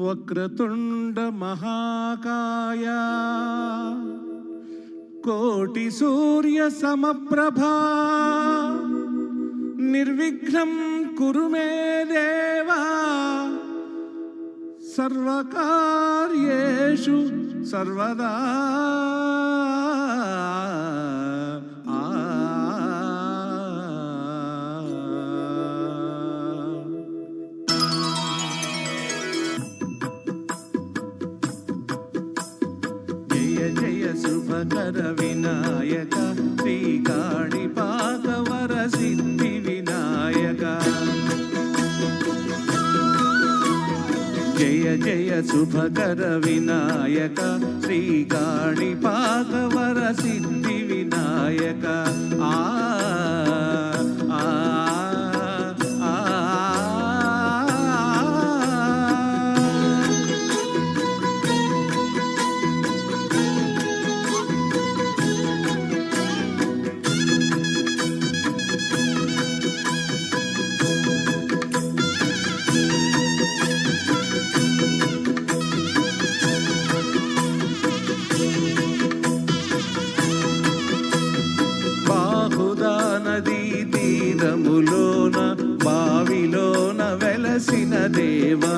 వక్రతుండ మహాకాయ కోటి సూర్య సమప్రభా నిర్విఘ్నం కురు మే దేవా సర్వకార్యేషు సర్వదా. శుభకర వినాయక శ్రీకాణిపాక వరసిద్ధి వినాయక. జయ జయ శుభకర వినాయక శ్రీకాణిపాక వరసిద్ధి వినాయక. ఆ తీరములోన బావిలోన వెలసిన దేవా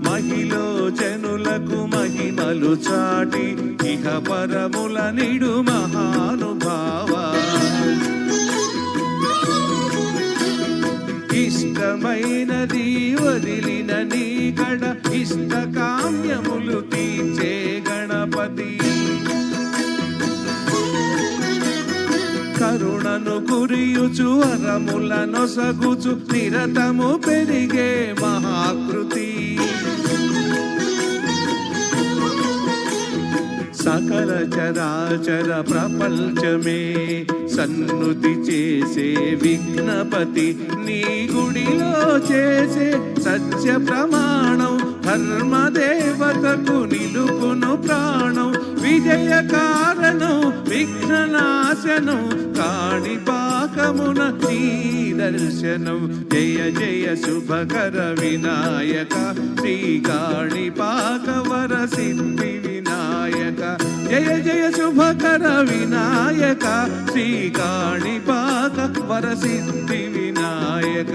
మహిలో జనులకు మహిమలు చాటి ఇహ పరముల నిడు మహానుభావా. ఇష్టమైనది వదిలిన నీ గడ ఇష్ట కామ్యములు తీర్చే గణపతి. కరుణను కురియుచు వరములను సగుచు నిరతము పెరిగే మహాకృతి. సకల చరాచర ప్రపంచమే సన్నుతి చేసే విఘ్నపతి. నీ గుడిలో చేసే సత్య ప్రమాణం ధర్మదేవతకు నిలుపును ప్రాణం. విజయ కారణం విఘ్ననాశనం కాణిపాకమున నీ దర్శనం. జయ జయ శుభకర వినాయక శ్రీకాణిపాక వరసిద్ధి వినాయక. జయ జయ శుభకర వినాయక శ్రీకాణిపాక వరసిద్ధి వినాయక.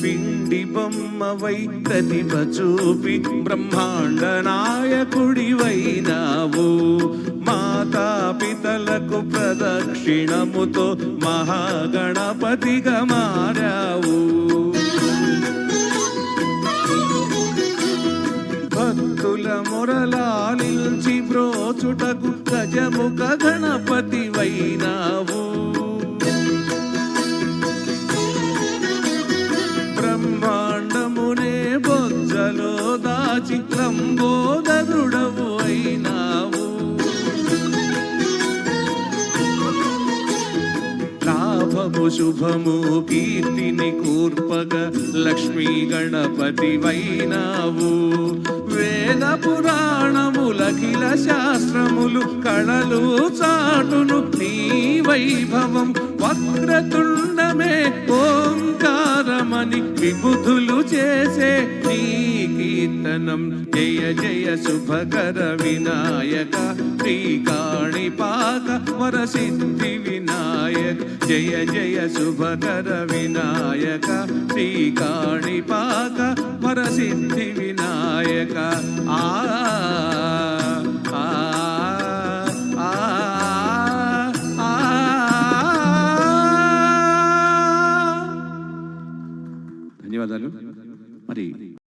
పిండి బొమ్మవై ప్రతిభ చూపి బ్రహ్మాండ నాయకుడివైనావు. మాతాపితలకు ప్రదక్షిణముతో మహాగణపతిగా మారావు. భక్తుల మొరలాలించి బ్రోచుటకు గజముఖ గణపతివైనావు. బ్రహ్మాండమునే బొజ్జలో దాచి లంబోదరుడవు అయినావు. లాభము శుభము కీర్తిని కూర్పగ లక్ష్మీ గణపతివైనావు. వేద పురాణములఖిల శాస్త్రములు కళలు చాటును నీ వైభవం. వక్రతుండమే ఓంకారమని విబుధులు చేసే నీ కీర్తనం. జయ జయ శుభకర వినాయక శ్రీకాణిపాక వరసిద్ధి వినాయక. జయ జయ శుభకర వినాయక శ్రీకాణిపాక వరసిద్ధి వినాయక. ఆ ధన్యవాదాలు.